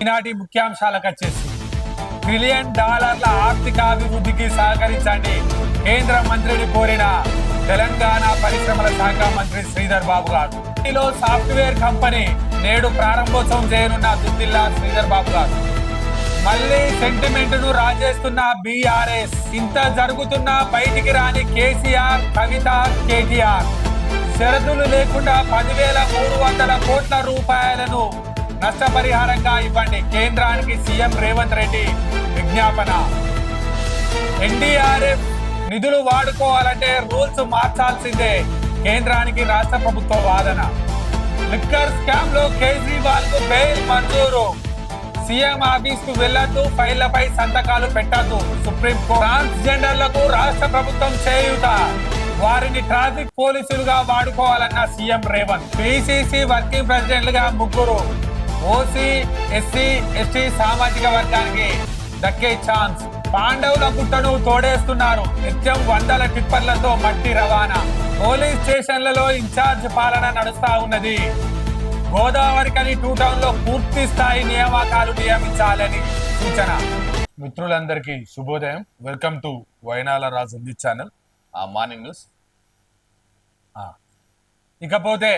ఈనాటి ముఖ్యాంశాలకు వచ్చేసి ట్రిలియన్ డాలర్ల ఆర్థికాభివృద్ధికి సహకరించండి కేంద్ర మంత్రిని కోరిన తెలంగాణ పరిశ్రమల శాఖ మంత్రి శ్రీధర్ బాబు గారు. సాఫ్ట్వేర్ కంపెనీ నేడు ప్రారంభోత్సవం చేయనున్న దుద్దిల్లా శ్రీధర్ బాబు గారు. మళ్ళీ సెంటిమెంట్ ను రాజేస్తున్న బీఆర్ఎస్. ఇంత జరుగుతున్నా బయటికి రాని కేసీఆర్, కవిత, కేటీఆర్. షరతులు లేకుండా 10,300 కోట్ల రూపాయలను నష్టపరిహారంగా ఇవ్వండి కేంద్రానికి సీఎం రేవంత్ రెడ్డి విజ్ఞాపన. ఎన్డీఆర్ఎఫ్ నిధులు వాడుకోవాలంటే రూల్స్ మార్చాల్సిందే కేంద్రానికి రాష్ట్ర ప్రభుత్వ వాదన. లిక్కర్ స్కామ్ లో కేజ్రీవాల్ కు బెయిల్ మంజూరు. సీఎం ఆఫీస్ కు వెళ్లొద్దు, ఫైళ్లపై సంతకాలు పెట్టద్దు సుప్రీంకోర్టు. ట్రాన్స్జెండర్లకు రాష్ట్ర ప్రభుత్వం చేయూత, వారిని ట్రాఫిక్ పోలీసులుగా వాడుకోవాలన్న సీఎం రేవంత్. పిసిసి వర్కింగ్ ప్రెసిడెంట్లుగా 3, ఓసీ, ఎస్సీ, ఎస్టీ సామాజిక వర్గానికి దక్కే ఛాన్స్. పాండవుల గుట్టను తోడేస్తున్నారు, నిత్యం 100 టిప్పర్లతో మట్టి రవాణా. పోలీస్ స్టేషన్లలో ఇన్ఛార్జ్ పాలన నడుస్తా ఉన్నది. గోదావరి కని 2 టౌన్ లో పూర్తి స్థాయి నియామకాలు నియమించాలని సూచన. మిత్రులందరికీ శుభోదయం. Welcome to వైనాల Raju channel morning news. ఇకపోతే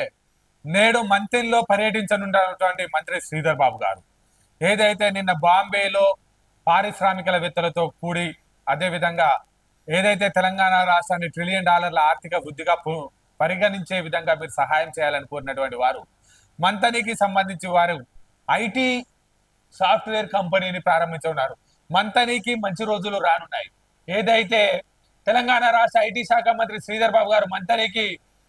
నేడు మంత్రిలో పర్యటించనున్నటువంటి మంత్రి శ్రీధర్ బాబు గారు ఏదైతే నిన్న బాంబేలో పారిశ్రామికవేత్తలతో కూడి అదేవిధంగా ఏదైతే తెలంగాణ రాష్ట్రాన్ని $1 ట్రిలియన్ ఆర్థిక వృద్ధిగా పరిగణించే విధంగా మీరు సహాయం చేయాలని కోరినటువంటి వారు మంతనికి సంబంధించి వారు ఐటీ సాఫ్ట్వేర్ కంపెనీని ప్రారంభించున్నారు. మంతనికి మంచి రోజులు రానున్నాయి. ఏదైతే తెలంగాణ రాష్ట్ర ఐటీ శాఖ మంత్రి శ్రీధర్ బాబు గారు మంతనికి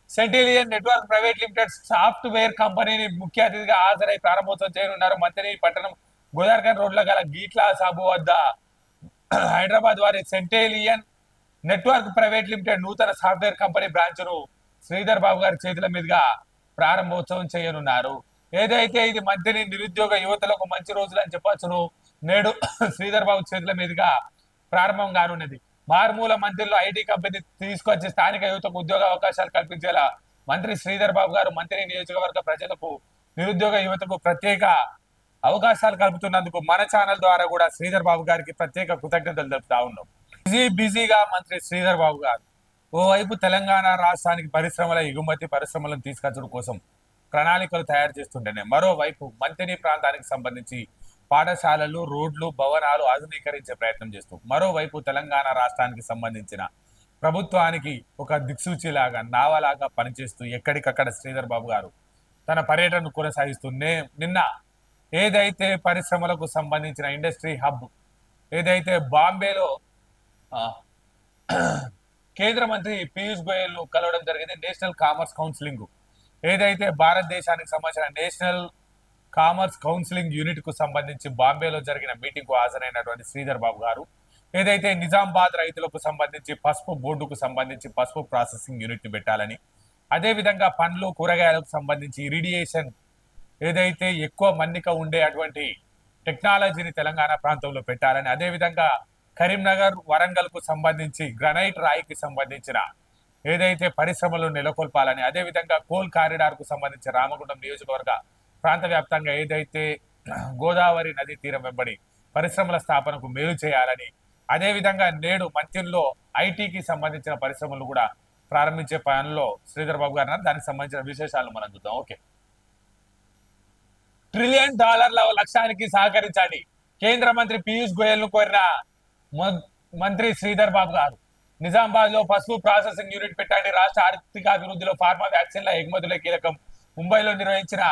సెంటిలియన్ నెట్వర్క్ ప్రైవేట్ లిమిటెడ్ సాఫ్ట్వేర్ కంపెనీని ముఖ్య అతిథిగా హాజరై ప్రారంభోత్సవం చేయనున్నారు. మంతని పట్టణం గోదావరిఖని రోడ్ల గల గీట్లా సాబు వద్ద హైదరాబాద్ వారి సెంటిలియన్ నెట్వర్క్ ప్రైవేట్ లిమిటెడ్ నూతన సాఫ్ట్వేర్ కంపెనీ బ్రాంచ్ ను శ్రీధర్ బాబు గారి చేతుల మీదుగా ప్రారంభోత్సవం చేయనున్నారు. ఏదైతే ఇది మంత్రిని నిరుద్యోగ యువతలకు మంచి రోజులు అని చెప్పొచ్చును. నేడు శ్రీధర్ బాబు చేతుల మీదుగా ప్రారంభం కానున్నది. మారుమూల మంత్రిలో ఐటీ కంపెనీ తీసుకొచ్చి స్థానిక యువతకు ఉద్యోగ అవకాశాలు కల్పించేలా మంత్రి శ్రీధర్ బాబు గారు మంత్రి నియోజకవర్గ ప్రజలకు నిరుద్యోగ యువతకు ప్రత్యేక అవకాశాలు కల్పుతున్నందుకు మన ఛానల్ ద్వారా కూడా శ్రీధర్ బాబు గారికి ప్రత్యేక కృతజ్ఞతలు తెలుపుతా ఉన్నాం. బిజీగా మంత్రి శ్రీధర్ బాబు గారు ఓవైపు తెలంగాణ రాష్ట్రానికి పరిశ్రమల ఎగుమతి పరిశ్రమలను తీసుకొచ్చడం కోసం ప్రణాళికలు తయారు చేస్తుంటేనే మరోవైపు మంత్రి ప్రాంతానికి సంబంధించి పాఠశాలలు, రోడ్లు, భవనాలు ఆధునీకరించే ప్రయత్నం చేస్తూ మరోవైపు తెలంగాణ రాష్ట్రానికి సంబంధించిన ప్రభుత్వానికి ఒక దిక్సూచిలాగా నావలాగా పనిచేస్తూ ఎక్కడికక్కడ శ్రీధర్ బాబు గారు తన పర్యటనను కొనసాగిస్తూ నిన్న ఏదైతే పరిశ్రమలకు సంబంధించిన ఇండస్ట్రీ హబ్ ఏదైతే బాంబేలో కేంద్ర మంత్రి పీయూష్ గోయల్ ను కలవడం జరిగింది. నేషనల్ కామర్స్ కౌన్సిలింగ్ ఏదైతే భారతదేశానికి సంబంధించిన నేషనల్ కామర్స్ కౌన్సిలింగ్ యూనిట్ కు సంబంధించి బాంబేలో జరిగిన మీటింగ్ కు హాజరైనటువంటి శ్రీధర్ బాబు గారు ఏదైతే నిజామాబాద్ రైతులకు సంబంధించి పసుపు బోర్డుకు సంబంధించి పసుపు ప్రాసెసింగ్ యూనిట్ ని పెట్టాలని, అదేవిధంగా పండ్లు కూరగాయలకు సంబంధించి ఇరిడియేషన్ ఏదైతే ఎక్కువ మన్నిక ఉండే అటువంటి టెక్నాలజీని తెలంగాణ ప్రాంతంలో పెట్టాలని, అదేవిధంగా కరీంనగర్, వరంగల్ కు సంబంధించి గ్రనైట్ రాయికి సంబంధించిన ఏదైతే పరిశ్రమలు నెలకొల్పాలని, అదేవిధంగా కోల్ కారిడార్ కు సంబంధించి రామగుండం నియోజకవర్గ ప్రాంత వ్యాప్తంగా ఏదైతే గోదావరి నదీ తీరం వెంబడి పరిశ్రమల స్థాపనకు మేలు చేయాలని, అదేవిధంగా నేడు మంత్రిలో ఐటీకి సంబంధించిన పరిశ్రమలు కూడా ప్రారంభించే పనిలో శ్రీధర్ బాబు గారు దానికి సంబంధించిన విశేషాలు మనం చూద్దాం. ఓకే, $1 ట్రిలియన్ లక్ష్యానికి సహకరించండి కేంద్ర మంత్రి పీయూష్ గోయల్ ను కోరిన మంత్రి శ్రీధర్ బాబు గారు. నిజామాబాద్ లో పసుపు ప్రాసెసింగ్ యూనిట్ పెట్టండి, రాష్ట్ర ఆర్థికాభివృద్ధిలో ఫార్మా వ్యాక్సిన్ల ఎగుమతులే కీలకం. ముంబైలో నిర్వహించిన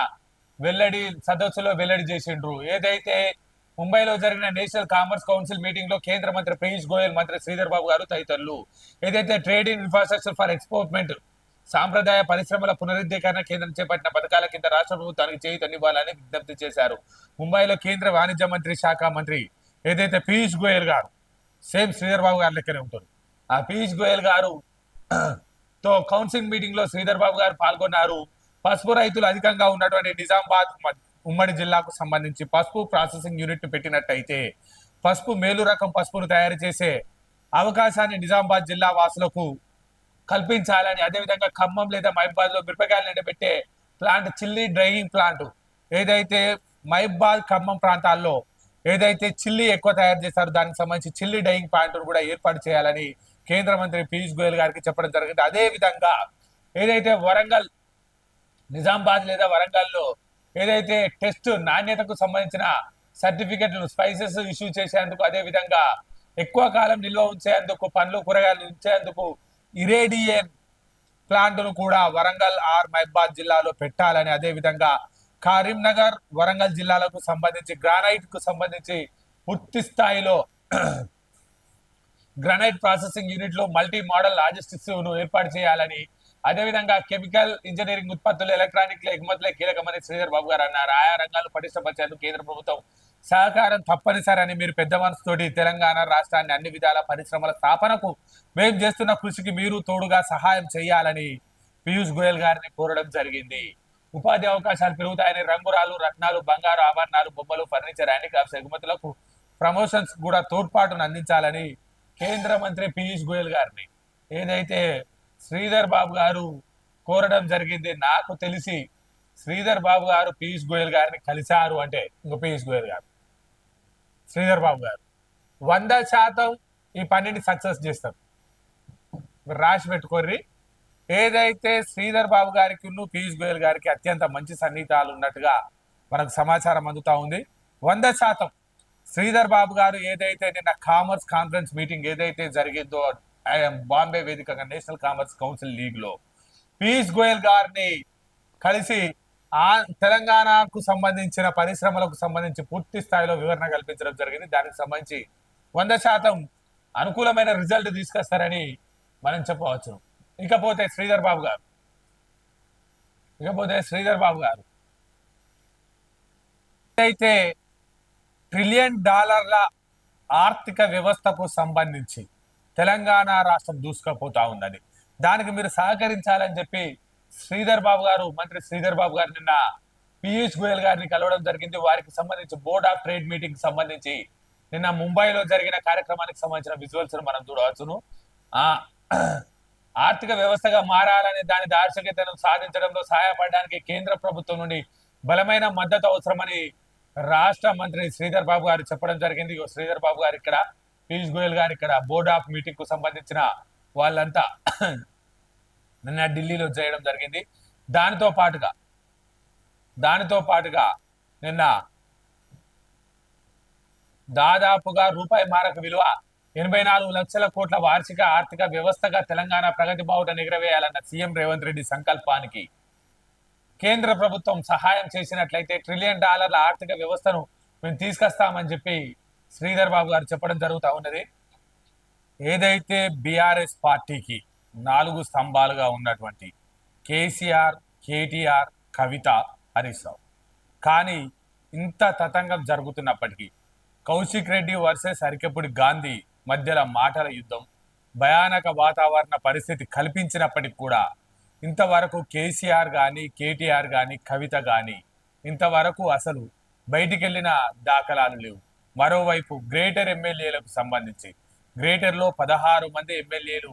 వెల్లడి సదస్సులో వెల్లడి చేసిండ్రు. ఏదైతే ముంబైలో జరిగిన నేషనల్ కామర్స్ కౌన్సిల్ మీటింగ్ లో కేంద్ర మంత్రి పీయూష్ గోయల్, మంత్రి శ్రీధర్ బాబు గారు తదితరులు ఏదైతే ట్రేడ్ ఇన్ ఇన్ఫ్రాస్ట్రక్చర్ ఫర్ ఎక్స్పోర్ట్మెంట్ సాంప్రదాయ పరిశ్రమల పునరుద్ధీకరణ కేంద్రం చేపట్టిన పథకాల కింద రాష్ట్ర ప్రభుత్వానికి చేయూతనివ్వాలని విజ్ఞప్తి చేశారు. ముంబైలో కేంద్ర వాణిజ్య మంత్రి శాఖ మంత్రి ఏదైతే పీయూష్ గోయల్ గారు సేమ్ శ్రీధర్ బాబు గారు లెక్కనే ఉంటారు. ఆ పీయూష్ గోయల్ గారు తో కౌన్సిలింగ్ మీటింగ్ లో శ్రీధర్ బాబు గారు పాల్గొన్నారు. పసుపు రైతులు అధికంగా ఉన్నటువంటి నిజామాబాద్ ఉమ్మడి జిల్లాకు సంబంధించి పసుపు ప్రాసెసింగ్ యూనిట్ పెట్టినట్టయితే పసుపు మేలు రకం పసుపును తయారు చేసే అవకాశాన్ని నిజామాబాద్ జిల్లా వాసులకు కల్పించాలని, అదేవిధంగా ఖమ్మం లేదా మహబూబాద్ లో మిరపకాయలు ఎండబెట్టే ప్లాంట్, చిల్లీ డ్రైయింగ్ ప్లాంట్ ఏదైతే మైబాద్ ఖమ్మం ప్రాంతాల్లో ఏదైతే చిల్లి ఎక్కువ తయారు చేస్తారో దానికి సంబంధించి చిల్లి డైయింగ్ ప్లాంట్ కూడా ఏర్పాటు చేయాలని కేంద్ర మంత్రి పీయూష్ గోయల్ గారికి చెప్పడం జరిగింది. అదే విధంగా ఏదైతే వరంగల్ నిజామాబాద్ లేదా వరంగల్లో ఏదైతే టెస్ట్ నాణ్యతకు సంబంధించిన సర్టిఫికెట్లు స్పైసెస్ ఇష్యూ చేసేందుకు, అదే విధంగా ఎక్కువ కాలం నిల్వ ఉంచేందుకు, పండ్లు కూరగాయలు ఉంచేందుకు ఇరేడియన్ ప్లాంట్ను కూడా వరంగల్ ఆర్ మహబాద్ జిల్లాలో పెట్టాలని, అదే విధంగా కరీంనగర్ వరంగల్ జిల్లాలకు సంబంధించి గ్రానైట్ కు సంబంధించి పూర్తి స్థాయిలో గ్రానైట్ ప్రాసెసింగ్ యూనిట్ లో మల్టీ మోడల్ లాజిస్టిక్స్ ను ఏర్పాటు చేయాలని, అదేవిధంగా కెమికల్ ఇంజనీరింగ్ ఉత్పత్తులు, ఎలక్ట్రానిక్ ఎగుమతులే కీలకమని శ్రీధర్ బాబు గారు అన్నారు. ఆయా రంగాలను పటిష్టపరిచేందుకు కేంద్ర ప్రభుత్వం సహకారం తప్పనిసరి అని, మీరు పెద్ద మనసుతోటి తెలంగాణ రాష్ట్రాన్ని అన్ని విధాల పరిశ్రమల స్థాపనకు మేము చేస్తున్న కృషికి మీరు తోడుగా సహాయం చేయాలని పీయూష్ గోయల్ గారిని కోరడం జరిగింది. ఉపాధి అవకాశాలు పెరుగుతాయని, రంగురాలు, రత్నాలు, బంగారు ఆభరణాలు, బొమ్మలు, ఫర్నిచర్, హ్యాండిక్రాఫ్ట్స్ ఎగుమతులకు ప్రమోషన్స్ కూడా తోడ్పాటును అందించాలని కేంద్ర మంత్రి పీయూష్ గోయల్ గారిని ఏదైతే శ్రీధర్ బాబు గారు కోరడం జరిగింది. నాకు తెలిసి శ్రీధర్ బాబు గారు పీయూష్ గోయల్ గారిని కలిశారు అంటే ఇంకో పీయూష్ గోయల్ గారు శ్రీధర్ బాబు గారు 100% ఈ పనిని సక్సెస్ చేస్తారు. రాసి పెట్టుకోర్రి. ఏదైతే శ్రీధర్ బాబు గారికి పీయూష్ గోయల్ గారికి అత్యంత మంచి సన్నిహితాలు ఉన్నట్టుగా మనకు సమాచారం అందుతా ఉంది. 100% శ్రీధర్ బాబు గారు ఏదైతే నిన్న కామర్స్ కాన్ఫరెన్స్ మీటింగ్ ఏదైతే జరిగిందో బాంబే వేదికగా నేషనల్ కామర్స్ కౌన్సిల్ లీగ్ లో పీయూష్ గోయల్ గారిని కలిసి తెలంగాణకు సంబంధించిన పరిశ్రమలకు సంబంధించి పూర్తి స్థాయిలో వివరణ కల్పించడం జరిగింది. దానికి సంబంధించి 100% అనుకూలమైన రిజల్ట్ తీసుకొస్తారని మనం చెప్పవచ్చు. ఇకపోతే శ్రీధర్ బాబు గారు అయితే $1 ట్రిలియన్ ఆర్థిక వ్యవస్థకు సంబంధించి తెలంగాణ రాష్ట్రం దూసుకుపోతా ఉందని, దానికి మీరు సహకరించాలని చెప్పి మంత్రి శ్రీధర్ బాబు గారు నిన్న పీయూష్ గోయల్ గారిని కలవడం జరిగింది. వారికి సంబంధించి బోర్డ్ ఆఫ్ ట్రేడ్ మీటింగ్ సంబంధించి నిన్న ముంబైలో జరిగిన కార్యక్రమానికి సంబంధించిన విజువల్స్ మనం చూడవచ్చును. ఆర్థిక వ్యవస్థగా మారాలని, దాని దార్శనికతను సాధించడంలో సహాయపడడానికి కేంద్ర ప్రభుత్వం నుండి బలమైన మద్దతు అవసరమని రాష్ట్ర మంత్రి శ్రీధర్ బాబు గారు చెప్పడం జరిగింది. శ్రీధర్ బాబు గారు ఇక్కడ, పీయూష్ గోయల్ గారు ఇక్కడ బోర్డ్ ఆఫ్ మీటింగ్ కు సంబంధించిన వాళ్ళంతా నిన్న ఢిల్లీలో చేయడం జరిగింది. దానితో పాటుగా నిన్న దాదాపుగా రూపాయి మారక విలువ 84 లక్షల కోట్ల వార్షిక ఆర్థిక వ్యవస్థగా తెలంగాణ ప్రగతి బావుటను ఎగరవేయాలన్న సీఎం రేవంత్ రెడ్డి సంకల్పానికి కేంద్ర ప్రభుత్వం సహాయం చేసినట్లయితే $1 ట్రిలియన్ ఆర్థిక వ్యవస్థను మేము తీసుకొస్తామని చెప్పి శ్రీధర్ బాబు గారు చెప్పడం జరుగుతూ ఉన్నది. ఏదైతే బీఆర్ఎస్ పార్టీకి 4 స్తంభాలుగా ఉన్నటువంటి కేసీఆర్, కేటీఆర్, కవిత, హరీష్ రావు, కానీ ఇంత తతంగం జరుగుతున్నప్పటికీ కౌశిక్ రెడ్డి వర్సెస్ అరికెప్పుడు గాంధీ మధ్యలో మాటల యుద్ధం, భయానక వాతావరణ పరిస్థితి కల్పించినప్పటికీ కూడా ఇంతవరకు కేసీఆర్ కానీ, కేటీఆర్ కానీ, కవిత కానీ ఇంతవరకు అసలు బయటికి వెళ్ళిన దాఖలాలు లేవు. మరోవైపు గ్రేటర్ ఎమ్మెల్యేలకు సంబంధించి గ్రేటర్లో 16 మంది ఎమ్మెల్యేలు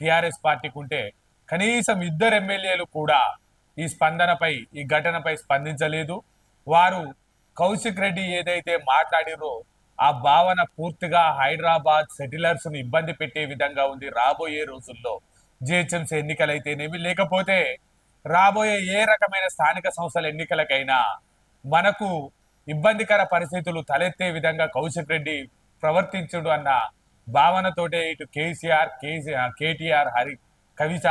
టిఆర్ఎస్ పార్టీకి ఉంటే కనీసం 2 ఎమ్మెల్యేలు కూడా ఈ ఘటనపై స్పందించలేదు. వారు కౌశిక్ రెడ్డి ఏదైతే మాట్లాడిరో ఆ భావన పూర్తిగా హైదరాబాద్ సెటిలర్స్ ను ఇబ్బంది పెట్టే విధంగా ఉంది. రాబోయే రోజుల్లో జిహెచ్ఎంసీ ఎన్నికలైతేనేమి, లేకపోతే రాబోయే ఏ రకమైన స్థానిక సంస్థల ఎన్నికలకైనా మనకు ఇబ్బందికర పరిస్థితులు తలెత్తే విధంగా కౌశిక్ రెడ్డి ప్రవర్తించుడు అన్న భావనతోటే ఇటు కేసీఆర్, కేటీఆర్, కవిత,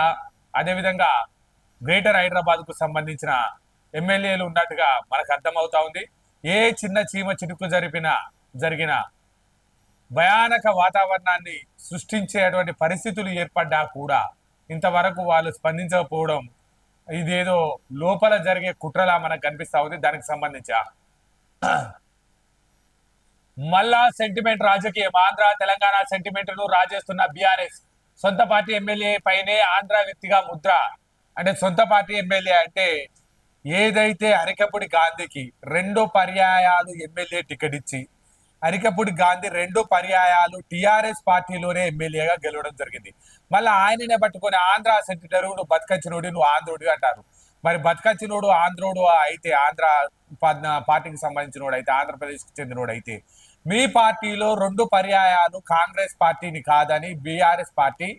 అదేవిధంగా గ్రేటర్ హైదరాబాద్ కు సంబంధించిన ఎమ్మెల్యేలు ఉన్నట్టుగా మనకు అర్థమవుతా ఉంది. ఏ చిన్న చీమ చినుకు జరిగిన భయానక వాతావరణాన్ని సృష్టించేటువంటి పరిస్థితులు ఏర్పడ్డా కూడా ఇంతవరకు వాళ్ళు స్పందించకపోవడం ఇదేదో లోపల జరిగే కుట్రలా మనకు కనిపిస్తా ఉంది. దానికి సంబంధించి మళ్ళా సెంటిమెంట్ రాజకీయం, ఆంధ్ర తెలంగాణ సెంటిమెంట్ ను రాజేస్తున్న బీఆర్ఎస్ సొంత పార్టీ ఎమ్మెల్యే పైనే ఆంధ్ర వ్యక్తిగా ముద్ర. అంటే సొంత పార్టీ ఎమ్మెల్యే అంటే ఏదైతే అరికపూడి గాంధీకి 2 పర్యాయాలు ఎమ్మెల్యే టికెట్ ఇచ్చి అరికపూడి గాంధీ 2 పర్యాయాలు టిఆర్ఎస్ పార్టీలోనే ఎమ్మెల్యేగా గెలవడం జరిగింది. మళ్ళీ ఆయననే పట్టుకొని ఆంధ్ర సెంటిటరు, నువ్వు బతకచ్చినోడు, నువ్వు ఆంధ్రుడు అంటారు. మరి బతకచ్చినోడు ఆంధ్రుడు అయితే ఆంధ్ర పార్టీకి సంబంధించినోడైతే, ఆంధ్రప్రదేశ్కి చెందినోడైతే, మీ పార్టీలో 2 పర్యాయాలు కాంగ్రెస్ పార్టీని కాదని బీఆర్ఎస్ పార్టీ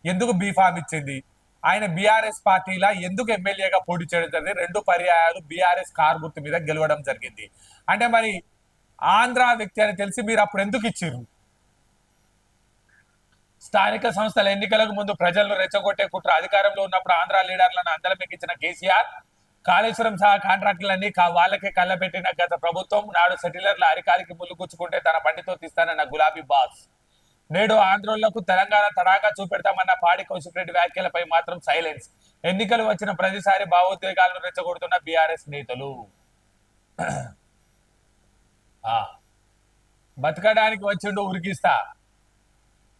ఎందుకు బీఫామ్ ఇచ్చింది? ఆయన బీఆర్ఎస్ పార్టీలా ఎందుకు ఎమ్మెల్యేగా పోటీ చేయడం జరిగింది? 2 పర్యాయాలు బీఆర్ఎస్ కారు గుర్తు మీద గెలవడం జరిగింది. అంటే మరి ఆంధ్ర వ్యక్తి అని తెలిసి మీరు అప్పుడు ఎందుకు ఇచ్చిర్రు? స్థానిక సంస్థల ఎన్నికలకు ముందు ప్రజలను రెచ్చగొట్టే కుట్ర. అధికారంలో ఉన్నప్పుడు ఆంధ్ర లీడర్లను అందలమెక్కించిన కేసీఆర్, కాళేశ్వరం సహా కాంట్రాక్టులన్నీ వాళ్ళకే కళ్ళబెట్టిన గత ప్రభుత్వం నాడు సెటిలర్ల అరికారికి ముళ్ళు గుచ్చుకుంటే తన బండితో తీస్తానన్న గులాబీ బాస్. నేడు ఆంధ్రోళ్లకు తెలంగాణ తడాగా చూపెడతామన్న పాడి కౌశిక్ రెడ్డి వ్యాఖ్యలపై మాత్రం సైలెన్స్. ఎన్నికలు వచ్చిన ప్రతిసారి భావోద్వేగాలను రెచ్చగొడుతున్న బీఆర్ఎస్ నేతలు. బతకడానికి వచ్చిండు ఉరికిస్తా.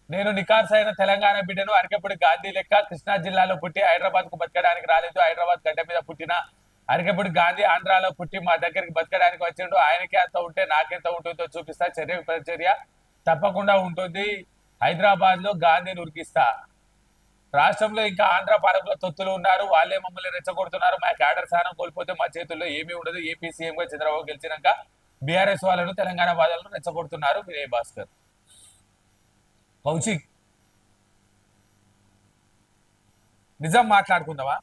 నేను నికార్సైన తెలంగాణ బిడ్డను, అరకెప్పుడు గాంధీ లెక్క కృష్ణా జిల్లాలో పుట్టి హైదరాబాద్ కు బతకడానికి రాలేదు. హైదరాబాద్ గడ్డ మీద పుట్టిన అరకెప్పుడు గాంధీ ఆంధ్రాలో పుట్టి మా దగ్గరికి బతకడానికి వచ్చిండు. ఆయనకే అంత ఉంటే నాకెంత ఉంటుందో చూపిస్తా. చర్య ప్రచర్య తప్పకుండా ఉంటుంది. హైదరాబాద్ లో గాంధీని ఉరికిస్తా. రాష్ట్రంలో ఇంకా ఆంధ్ర పాలకుల తొత్తులు ఉన్నారు. వాళ్ళే మమ్మల్ని రెచ్చగొడుతున్నారు. మా క్యాడర్ స్థానం కోల్పోతే మా చేతుల్లో ఏమీ ఉండదు. ఏపీ సీఎం గా చంద్రబాబు గెలిచినాక బీఆర్ఎస్ వాళ్ళను తెలంగాణ వాదాలను రెచ్చగొడుతున్నారు. వినయ్ భాస్కర్. కౌశిక్, నిజం మాట్లాడుకుందామా?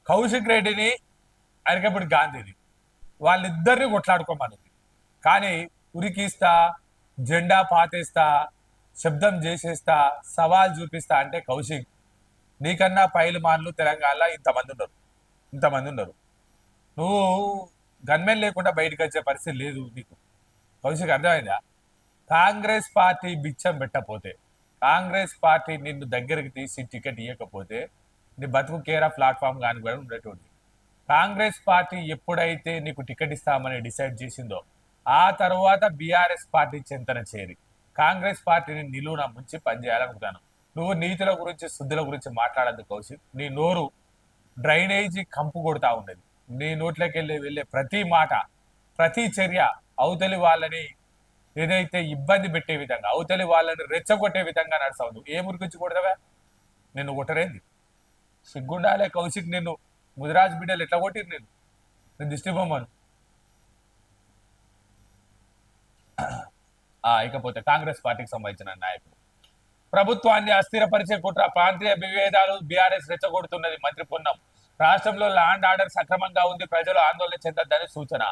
కౌశిక్ రెడ్డిని, అరకప్పుడు గాంధీని, వాళ్ళిద్దరిని కొట్లాడుకోమన్నది. కానీ ఉరికిస్తా, జెండా పాతేస్తా, శబ్దం చేసేస్తా, సవాల్ చూపిస్తా అంటే కౌశిక్, నీకన్నా పైలుమాన్లు తెలంగాణలో ఇంతమంది ఉన్నారు. నువ్వు గన్మెన్ లేకుండా బయటకు వచ్చే పరిస్థితి లేదు నీకు. కౌశిక్, అర్థమైందా? కాంగ్రెస్ పార్టీ బిచ్చం పెట్టపోతే, కాంగ్రెస్ పార్టీ నిన్ను దగ్గరికి తీసి టికెట్ ఇవ్వకపోతే నీ బతుకు కేరా ప్లాట్ఫామ్ కానీ కూడా ఉండేటువంటి. కాంగ్రెస్ పార్టీ ఎప్పుడైతే నీకు టికెట్ ఇస్తామని డిసైడ్ చేసిందో ఆ తర్వాత బీఆర్ఎస్ పార్టీ చెంతన చేరి కాంగ్రెస్ పార్టీని నిలువున ముంచి పనిచేయాలనుకుంటాను. నువ్వు నీతుల గురించి, శుద్ధుల గురించి మాట్లాడద్దు కౌశిక్. నీ నోరు డ్రైనేజీ కంపు కొడతా ఉన్నది. నీ నోట్లోకి వెళ్ళే ప్రతి మాట, ప్రతి చర్య అవతలి వాళ్ళని ఏదైతే ఇబ్బంది పెట్టే విధంగా, అవతలి వాళ్ళని రెచ్చగొట్టే విధంగా నడుస్తావు. నువ్వు ఏ మురికించకూడదవా? నిన్ను కొట్టరేంది? సిగ్గుండాలే కౌశిక్. నిన్ను ముదిరాజ్ బిడ్డలు ఎట్లా కొట్టిరు? నేను దిష్టి బొమ్మను. ఇకపోతే కాంగ్రెస్ పార్టీకి సంబంధించిన నాయకులు, ప్రభుత్వాన్ని అస్థిరపరిచే కుట్ర, ప్రాంతీయ విభేదాలు బీఆర్ఎస్ రెచ్చగొడుతున్నది. మంత్రి పొన్నం, రాష్ట్రంలో ల్యాండ్ ఆర్డర్ సక్రమంగా ఉంది, ప్రజలు ఆందోళన చెందొద్దని సూచన.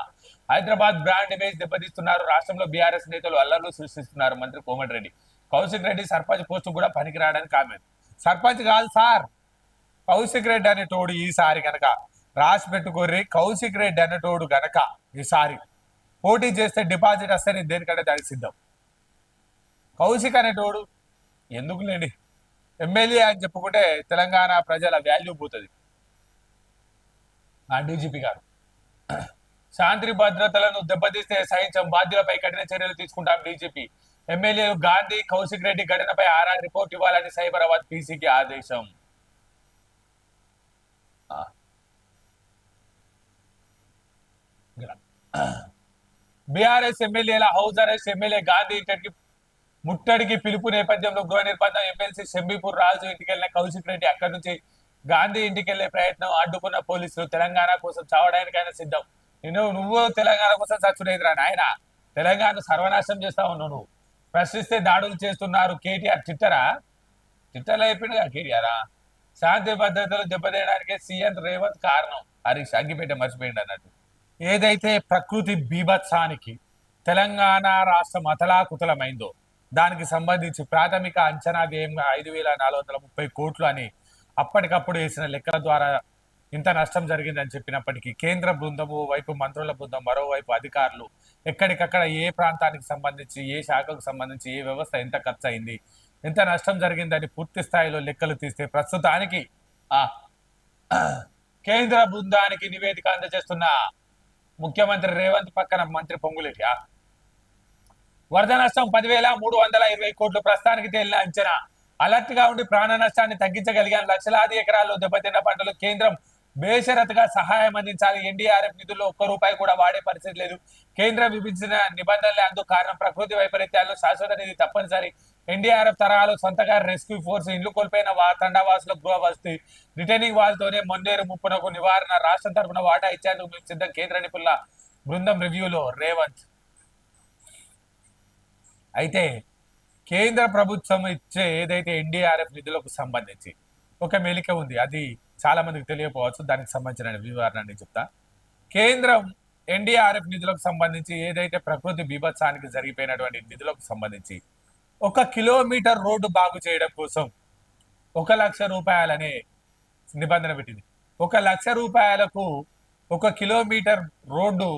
హైదరాబాద్ బ్రాండ్ ఇమేజ్ దెబ్బతీస్తున్నారు, రాష్ట్రంలో బీఆర్ఎస్ నేతలు అల్లర్లు సృష్టిస్తున్నారు. మంత్రి కోమటిరెడ్డి, కౌశిక్ రెడ్డి సర్పంచ్ పోస్టు కూడా పనికిరాడని కామెంట్. సర్పంచ్ కాదు సార్, కౌశిక్ రెడ్డి అనేటోడు ఈసారి గనక రాసి పెట్టుకోర్రి. కౌశిక్ రెడ్డి అనేటోడు గనక ఈసారి పోటీ చేస్తే డిపాజిట్ వస్తే నేను దేనికంటే దానికి సిద్ధం. కౌశిక్ అనేటోడు ఎందుకు లేండి, ఎమ్మెల్యే అని చెప్పుకుంటే తెలంగాణ ప్రజల వాల్యూ పోతుంది. డీజీపీ గారు, శాంతి భద్రతలను దెబ్బతీస్తే సహించం, బాధ్యులపై కఠిన చర్యలు తీసుకుంటాం డీజీపీ. ఎమ్మెల్యేలు గాంధీ, కౌశిక్ రెడ్డి ఘటనపై ఆర్ఆర్ రిపోర్ట్ ఇవ్వాలని సైబరాబాద్ పీసీకి ఆదేశం. బీఆర్ఎస్ ఎమ్మెల్యేల హౌస్ అరెస్ట్, ఎమ్మెల్యే గాంధీ ఇంటికి ముట్టడికి పిలుపు నేపథ్యంలో గృహ నిర్బంధం. ఎమ్మెల్సీ షంబీపూర్ రాజు ఇంటికి వెళ్ళిన కౌశిక్ రెడ్డి అక్కడి నుంచి గాంధీ ఇంటికి వెళ్లే ప్రయత్నం అడ్డుకున్న పోలీసులు. తెలంగాణ కోసం చావడానికైనా సిద్ధం. నువ్వు తెలంగాణ కోసం చచ్చుడేదిరా నాయన. తెలంగాణ సర్వనాశనం చేస్తా ఉన్నావు నువ్వు. ప్రశ్నిస్తే దాడులు చేస్తున్నారు. కేటీఆర్ ట్విట్టర్లో అయిపోయిందిగా కేటీఆర్. శాంతి భద్రతలు దెబ్బతీయడానికే సీఎం రేవంత్ కారణం. హరీష్ అగ్గిపేట మర్చిపోయింది అన్నట్టు. ఏదైతే ప్రకృతి బీభత్సానికి తెలంగాణ రాష్ట్రం అతలాకుతలమైందో దానికి సంబంధించి ప్రాథమిక అంచనా వ్యయంగా 5,430 కోట్లు అని అప్పటికప్పుడు వేసిన లెక్కల ద్వారా ఇంత నష్టం జరిగిందని చెప్పినప్పటికీ కేంద్ర బృందము వైపు మంత్రుల బృందం, మరోవైపు అధికారులు ఎక్కడికక్కడ ఏ ప్రాంతానికి సంబంధించి, ఏ శాఖకు సంబంధించి, ఏ వ్యవస్థ ఎంత ఖర్చు అయింది, ఎంత నష్టం జరిగిందని పూర్తి స్థాయిలో లెక్కలు తీస్తే ప్రస్తుతానికి కేంద్ర బృందానికి నివేదిక అందజేస్తున్న ముఖ్యమంత్రి రేవంత్ పక్కన మంత్రి పొంగులేటి. వరద నష్టం 10,320 కోట్లు ప్రస్తుతానికి తేలిన అంచనా. అలర్ట్ గా ఉండి ప్రాణ నష్టాన్ని తగ్గించగలిగాను. లక్షలాది ఎకరాల్లో దెబ్బతిన్న పంటలు కేంద్రం బేషరతుగా సహాయం అందించాలి. ఎన్డీఆర్ఎఫ్ నిధుల్లో ఒక్క రూపాయి కూడా వాడే పరిస్థితి లేదు. కేంద్రం విధించిన నిబంధనలే అందుకు కారణం. ప్రకృతి వైపరీత్యాల్లో శాశ్వత నిధి తప్పనిసరి. ఎన్డీఆర్ఎఫ్ తరహాలో సొంతగా రెస్క్యూ ఫోర్స్, ఇండ్లు కోల్పోయిన తండావాసుల గృహ వసతి, రిటర్నింగ్ వాల్తోనే మొన్నేరు ముప్పునకు నివారణ. రాష్ట్రం తరఫున వాటా ఇచ్చేందుకు మేము సిద్ధం. కేంద్ర నిపుణుల బృందం రివ్యూలో రేవంత్. అయితే కేంద్ర ప్రభుత్వం ఇచ్చే ఏదైతే ఎన్డీఆర్ఎఫ్ నిధులకు సంబంధించి ఒక మెలిక ఉంది, అది చాలా మందికి తెలియకపోవచ్చు. దానికి సంబంధించిన వివరణ నేను చెప్తా. కేంద్రం ఎన్డీఆర్ఎఫ్ నిధులకు సంబంధించి ఏదైతే ప్రకృతి బీభత్సానికి జరిగిపోయినటువంటి నిధులకు సంబంధించి 1 కిలోమీటర్ రోడ్డు బాగు చేయడం కోసం 1 లక్ష రూపాయలనే నిబంధన పెట్టింది. 1 లక్ష రూపాయలకు 1 కిలోమీటర్ రోడ్డు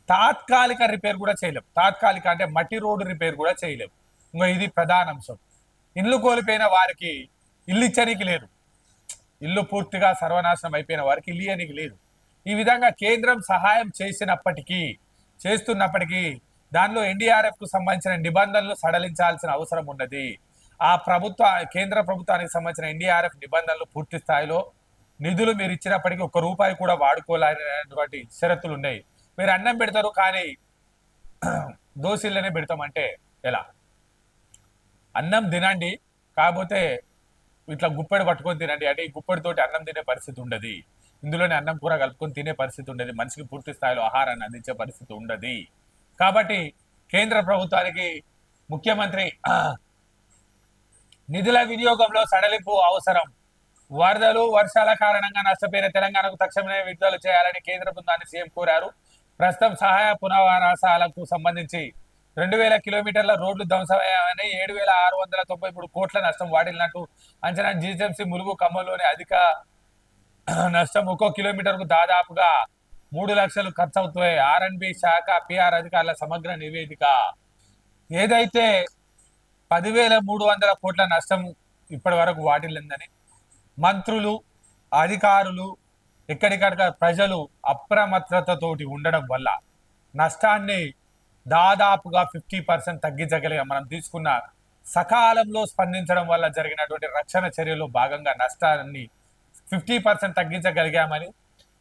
తాత్కాలిక రిపేర్ కూడా చేయలేం. తాత్కాలిక అంటే మట్టి రోడ్డు రిపేర్ కూడా చేయలేం. ఇంకా ఇది ప్రధాన అంశం. ఇల్లు కోల్పోయిన వారికి ఇల్లు ఇచ్చనికి లేదు. ఇల్లు పూర్తిగా సర్వనాశనం అయిపోయిన వారికి ఇల్లు ఇవ్వనికి లేదు. ఈ విధంగా కేంద్రం సహాయం చేస్తున్నప్పటికీ దానిలో ఎన్డీఆర్ఎఫ్ కు సంబంధించిన నిబంధనలు సడలించాల్సిన అవసరం ఉన్నది. ఆ కేంద్ర ప్రభుత్వానికి సంబంధించిన ఎన్డీఆర్ఎఫ్ నిబంధనలు పూర్తి స్థాయిలో నిధులు మీరు ఇచ్చినప్పటికీ 1 రూపాయి కూడా వాడుకోలేనటువంటి షరతులు ఉన్నాయి. మీరు అన్నం పెడతారు కానీ దోశలనే పెడతామంటే ఎలా? అన్నం తినండి, కాకపోతే ఇట్లా గుప్పెడు పట్టుకొని తినండి అంటే ఈ గుప్పెడితోటి అన్నం తినే పరిస్థితి ఉండదు. ఇందులోనే అన్నం కూర కలుపుకొని తినే పరిస్థితి ఉండదు. మనిషికి పూర్తి స్థాయిలో ఆహారాన్ని అందించే పరిస్థితి ఉండదు. కాబట్టి కేంద్ర ప్రభుత్వానికి ముఖ్యమంత్రి నిధుల వినియోగంలో సడలింపు అవసరం. వరదలు వర్షాల కారణంగా నష్టపోయిన తెలంగాణకు తక్షణమే విడుదల చేయాలని కేంద్ర బృందాన్ని సీఎం కోరారు. ప్రస్తుతం సహాయ పునరావాసాలకు సంబంధించి 2000 కిలోమీటర్ల రోడ్లు ధ్వంసమయ్యాయని 7693 కోట్ల నష్టం వాటిల్లినట్టు అంచనా. జీహెచ్ఎంసీ ములుగు ఖమ్మంలోని అధిక నష్టం 1 కిలోమీటర్కు దాదాపుగా 3 లక్షలు ఖర్చు అవుతాయి. ఆర్ఎండ్బి శాఖ పిఆర్ అధికారుల సమగ్ర నివేదిక. ఏదైతే 10,300 కోట్ల నష్టం ఇప్పటి వరకు వాటిల్లిందని మంత్రులు అధికారులు ఎక్కడికక్కడ ప్రజలు అప్రమత్తతోటి ఉండడం వల్ల నష్టాన్ని దాదాపుగా 50% తగ్గించగలిగాం. మనం తీసుకున్న సకాలంలో స్పందించడం వల్ల జరిగినటువంటి రక్షణ చర్యలో భాగంగా నష్టాన్ని 50% తగ్గించగలిగామని,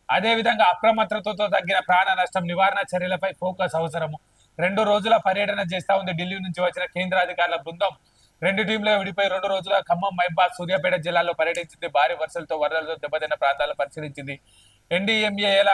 అదేవిధంగా అప్రమత్తతతో తగ్గిన ప్రాణ నష్టం నివారణ చర్యలపై ఫోకస్ అవసరము. 2 రోజుల పర్యటన చేస్తా ఉంది ఢిల్లీ నుంచి వచ్చిన కేంద్ర అధికారుల బృందం. 2 టీంలో విడిపోయి 2 రోజుల ఖమ్మం, మహబూబాబాద్, సూర్యాపేట జిల్లాల్లో పర్యటించింది. భారీ వర్షాలతో వరదలతో దెబ్బతిన్న ప్రాంతాలను పరిశీలించింది. ఎన్డీఎంఏల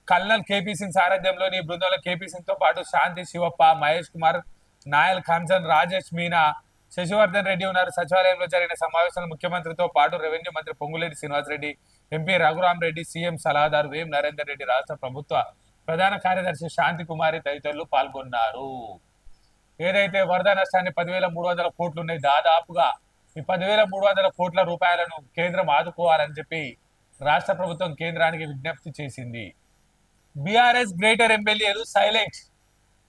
కల్నల్ కేపీ సింగ్ సారథ్యంలోని బృందంలో కేపీ సింగ్ తో పాటు శాంతి శివప్ప, మహేష్ కుమార్, నాయల్ ఖాన్సన్, రాజేష్ మీనా, శశివర్ధన్ రెడ్డి ఉన్నారు. సచివాలయంలో జరిగిన సమావేశంలో ముఖ్యమంత్రితో పాటు రెవెన్యూ మంత్రి పొంగులేటి శ్రీనివాసరెడ్డి, ఎంపీ రఘురాం రెడ్డి, సీఎం సలహాదారు వేం నరేందర్ రెడ్డి, రాష్ట్ర ప్రభుత్వ ప్రధాన కార్యదర్శి శాంతి కుమారి తదితరులు పాల్గొన్నారు. ఏదైతే వరద నష్టాన్ని 10,300 కోట్లు ఉన్నాయి, దాదాపుగా ఈ 10,300 కోట్ల రూపాయలను కేంద్రం ఆదుకోవాలని చెప్పి రాష్ట్ర ప్రభుత్వం కేంద్రానికి విజ్ఞప్తి చేసింది. బీఆర్ఎస్ గ్రేటర్ ఎమ్మెల్యేలు సైలెంట్.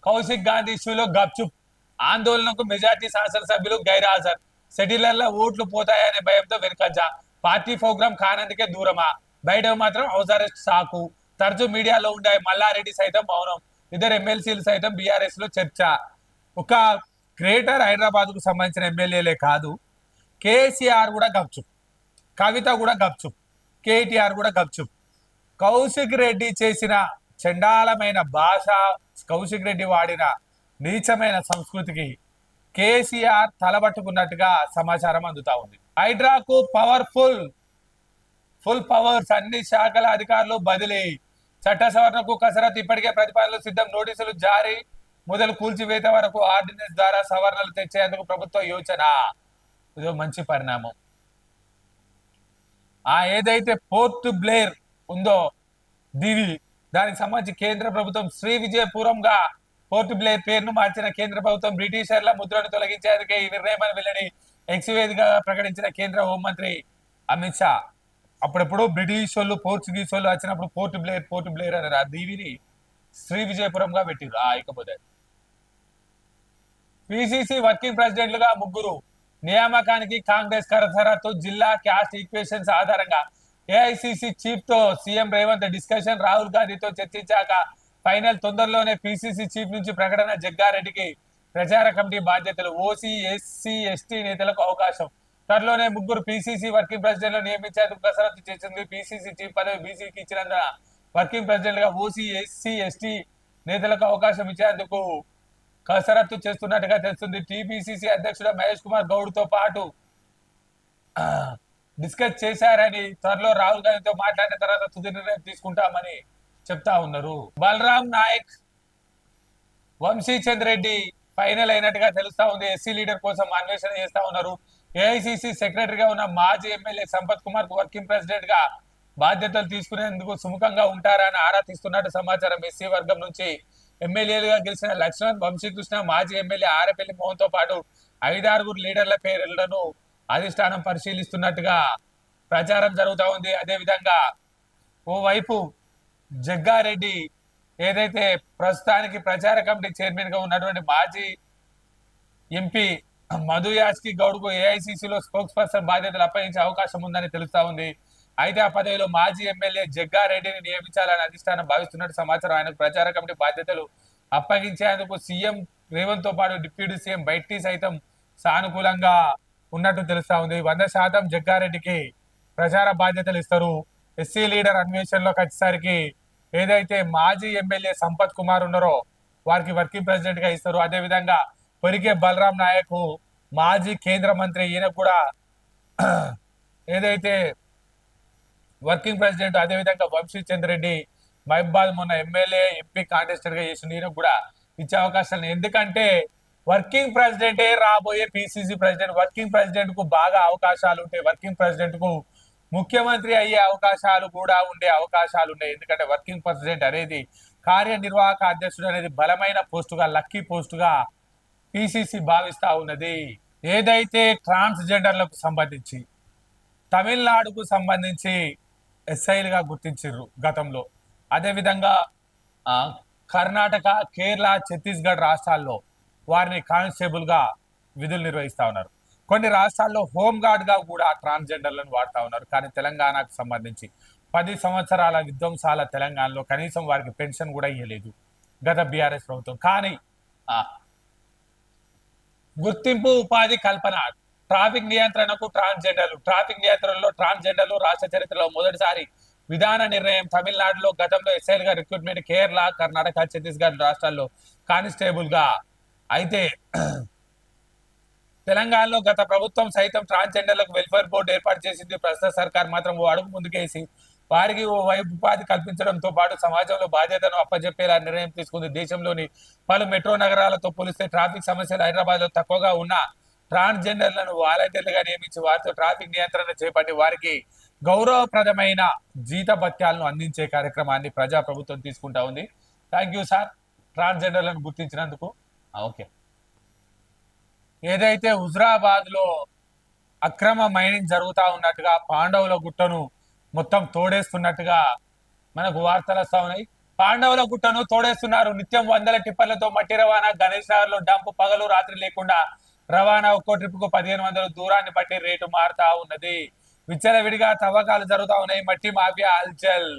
కౌశిక్ గాంధీ ఇష్యూలో గప్చుప్. ఆందోళనకు మెజార్టీ శాసనసభ్యులు గైర్హాజర్. సెటిలర్ల ఓట్లు పోతాయనే భయంతో వెనుకంజ. పార్టీ ప్రోగ్రాం కానందుకే దూరమా? బయట మాత్రం హౌస్ అరెస్ట్ సాకు. తరచూ మీడియాలో ఉండే మల్లారెడ్డి సైతం మౌనం. 2 ఎమ్మెల్సీలు సైతం బీఆర్ఎస్ లో చర్చ. ఒక గ్రేటర్ హైదరాబాద్ కు సంబంధించిన ఎమ్మెల్యేలే కాదు, కేసీఆర్ కూడా గప్చుప్, కవిత కూడా గప్చుప్, కేటీఆర్ కూడా గప్చుప్. కౌశిక్ రెడ్డి చేసిన చండాలమైన భాష, కౌశిక్ రెడ్డి వాడిన నీచమైన సంస్కృతికి కేసీఆర్ తలబట్టుకున్నట్టుగా సమాచారం అందుతా ఉంది. హైడ్రాకు ఫుల్ పవర్స్. అన్ని శాఖల అధికారులు బదిలీ. చట్ట సవరణకు కసరత్తు. ఇప్పటికే ప్రతిపాదనలు సిద్ధం. నోటీసులు జారీ మొదలు కూల్చివేత వరకు ఆర్డినెన్స్ ద్వారా సవరణలు తెచ్చేందుకు ప్రభుత్వ యోచన. ఇదో మంచి పరిణామం. ఏదైతే పోర్ట్ బ్లేర్ ఉందో దివి, దానికి సంబంధించి కేంద్ర ప్రభుత్వం శ్రీ విజయపురంగా పోర్ట్ బ్లేర్ పేరును మార్చిన కేంద్ర ప్రభుత్వం బ్రిటిషర్ల ముద్రను తొలగించేందుకే ఈ నిర్ణయం వెల్లడి. ఎక్స్ వేదికగా ప్రకటించిన కేంద్ర హోంమంత్రి అమిత్ షా. అప్పుడెప్పుడు బ్రిటిష్ వాళ్ళు, పోర్చుగీస్ వాళ్ళు వచ్చినప్పుడు పోర్ట్ బ్లేర్ అన్నారు. ఆ దీవిని శ్రీ విజయపురంగా పెట్టిరు. ఇకపోతే పిసిసి వర్కింగ్ ప్రెసిడెంట్లుగా 3 నియామకానికి కాంగ్రెస్ కసరత్తు. జిల్లా క్యాస్ట్ ఈక్వేషన్స్ ఆధారంగా ఏఐసిసి చీఫ్ తో సీఎం రేవంత్ డిస్కషన్. రాహుల్ గాంధీతో చర్చించాక ఫైనల్. తొందరలోనే పిసిసి చీఫ్ నుంచి ప్రకటన. జగ్గారెడ్డికి ప్రచార కమిటీ బాధ్యతలు. ఓసీ, ఎస్సీ, ఎస్టీ నేతలకు అవకాశం. త్వరలోనే 3 పిసిసి వర్కింగ్ ప్రెసిడెంట్లు నియమించేందుకు కసరత్తు చేసింది. పిసిసి చీఫ్ పదవి బీసీకి ఇచ్చినందున వర్కింగ్ ప్రెసిడెంట్ గా ఓసీ, ఎస్సీ, ఎస్టీ నేతలకు అవకాశం ఇచ్చేందుకు కసరత్తు చేస్తున్నట్టుగా తెలుస్తుంది. టిపిసిసి అధ్యక్షుడు మహేష్ కుమార్ గౌడ్ తో పాటు డిస్కస్ చేశారని, త్వరలో రాహుల్ గాంధీతో మాట్లాడిన తర్వాత తుది నిర్ణయం తీసుకుంటామని చెప్తా ఉన్నారు. బలరాం నాయక్, వంశీచంద్ రెడ్డి ఫైనల్ అయినట్టుగా తెలుస్తా ఉంది. ఎస్సీ లీడర్ కోసం అన్వేషణ చేస్తా ఉన్నారు. ఏఐసిసి సెక్రటరీగా ఉన్న మాజీ ఎమ్మెల్యే సంపత్ కుమార్ కు వర్కింగ్ ప్రెసిడెంట్ గా బాధ్యతలు తీసుకునేందుకు సుముఖంగా ఉంటారా అని ఆరా తీస్తున్నట్టు సమాచారం. ఎస్సీ వర్గం నుంచి ఎమ్మెల్యేలుగా గెలిచిన లక్ష్మణ్, వంశీకృష్ణ, మాజీ ఎమ్మెల్యే ఆరేపల్లి మోహన్ తో పాటు 5-6 లీడర్ల పేర్లను అధిష్టానం పరిశీలిస్తున్నట్టుగా ప్రచారం జరుగుతూ ఉంది. అదేవిధంగా ఓవైపు జగ్గారెడ్డి ఏదైతే ప్రస్తుతానికి ప్రచార కమిటీ చైర్మన్ గా ఉన్నటువంటి మాజీ ఎంపీ మధు యాస్కి గౌడ్కు ఏఐసిసిలో స్పోక్స్ పర్సన్ బాధ్యతలు అప్పగించే అవకాశం ఉందని తెలుస్తా ఉంది. అయితే ఆ పదవిలో మాజీ ఎమ్మెల్యే జగ్గారెడ్డిని నియమించాలని అధిష్టానం భావిస్తున్నట్టు సమాచారం. ఆయనకు ప్రచార కమిటీ బాధ్యతలు అప్పగించేందుకు సీఎం రేవంత్ తో పాటు డిప్యూటీ సీఎం బైట్టి సైతం సానుకూలంగా ఉన్నట్టు తెలుస్తా ఉంది. 100% జగ్గారెడ్డికి ప్రచార బాధ్యతలు ఇస్తారు. ఎస్సీ లీడర్ అన్వేషణలోకి వచ్చేసరికి ఏదైతే మాజీ ఎమ్మెల్యే సంపత్ కుమార్ ఉన్నారో వారికి వర్కింగ్ ప్రెసిడెంట్ గా ఇస్తారు. అదేవిధంగా పొరిగే బలరాం నాయక్ మాజీ కేంద్ర మంత్రి, ఈయన కూడా ఏదైతే వర్కింగ్ ప్రెసిడెంట్. అదేవిధంగా వంశీచంద్ రెడ్డి మహిబాద్ మొన్న ఎమ్మెల్యే ఎంపీ కాంటెస్టెడ్ గా చేసిన ఈయన కూడా ఇచ్చే అవకాశాలు. ఎందుకంటే వర్కింగ్ ప్రెసిడెంటే రాబోయే పిసిసి ప్రెసిడెంట్. వర్కింగ్ ప్రెసిడెంట్ కు బాగా అవకాశాలు ఉంటాయి. వర్కింగ్ ప్రెసిడెంట్ కు ముఖ్యమంత్రి అయ్యే అవకాశాలు కూడా ఉండే అవకాశాలు ఉన్నాయి. ఎందుకంటే వర్కింగ్ ప్రెసిడెంట్ అనేది కార్యనిర్వాహక అధ్యక్షుడు అనేది బలమైన పోస్టుగా, లక్కీ పోస్టుగా పిసిసి భావిస్తా ఉన్నది. ఏదైతే ట్రాన్స్జెండర్లకు సంబంధించి తమిళనాడుకు సంబంధించి ఎస్ఐలుగా గుర్తించారు గతంలో, అదేవిధంగా కర్ణాటక, కేరళ, ఛత్తీస్గఢ్ రాష్ట్రాల్లో వారిని కానిస్టేబుల్ గా విధులు నిర్వహిస్తా ఉన్నారు. కొన్ని రాష్ట్రాల్లో హోంగార్డ్ గా కూడా ట్రాన్స్జెండర్లను వాడుతా ఉన్నారు. కానీ తెలంగాణకు సంబంధించి 10 సంవత్సరాల విధ్వంసాల తెలంగాణలో కనీసం వారికి పెన్షన్ కూడా ఇవ్వలేదు గత బీఆర్ఎస్ ప్రభుత్వం. కానీ గుర్తింపు ఉపాధి కల్పన, ట్రాఫిక్ నియంత్రణకు ట్రాన్స్జెండర్లు, ట్రాఫిక్ నియంత్రణలో ట్రాన్స్జెండర్లు రాష్ట్ర చరిత్రలో మొదటిసారి విధాన నిర్ణయం. తమిళనాడులో గతంలో ఎస్ఐల్ గా రిక్రూట్మెంట్, కేరళ, కర్ణాటక, ఛత్తీస్గఢ్ రాష్ట్రాల్లో కానిస్టేబుల్ గా. అయితే తెలంగాణలో గత ప్రభుత్వం సైతం ట్రాన్స్జెండర్లకు వెల్ఫేర్ బోర్డు ఏర్పాటు చేసింది. ప్రస్తుత సర్కార్ మాత్రం ఓ అడుగు ముందుకేసి వారికి ఓ వైపు ఉపాధి కల్పించడంతో పాటు సమాజంలో బాధ్యతను అప్పజెప్పేలా నిర్ణయం తీసుకుంది. దేశంలోని పలు మెట్రో నగరాలతో పోలిస్తే ట్రాఫిక్ సమస్యలు హైదరాబాద్ లో తక్కువగా ఉన్న ట్రాన్స్జెండర్లను వాలంటీర్లుగా నియమించి వారితో ట్రాఫిక్ నియంత్రణ చేపట్టి వారికి గౌరవప్రదమైన జీతభత్యాలను అందించే కార్యక్రమాన్ని ప్రజా ప్రభుత్వం తీసుకుంటా ఉంది. థ్యాంక్ యూ సార్, ట్రాన్స్జెండర్లను గుర్తించినందుకు. ఓకే. ఏదైతే హుజరాబాద్ లో అక్రమ మైనింగ్ జరుగుతా ఉన్నట్టుగా, పాండవుల గుట్టను మొత్తం తోడేస్తున్నట్టుగా మనకు వార్తలు వస్తా ఉన్నాయి. పాండవుల గుట్టను తోడేస్తున్నారు. నిత్యం 100 టిప్పర్లతో మట్టి రవాణా. గణేష్ నగర్ లో డంప్ పగలు రాత్రి లేకుండా రవాణా. ఒక్కో ట్రిప్ కు 1500 దూరాన్ని బట్టి రేటు మారుతా ఉన్నది. విచ్చలవిడిగా తవ్వకాలు జరుగుతా ఉన్నాయి. మట్టి మాఫియా హల్చల్.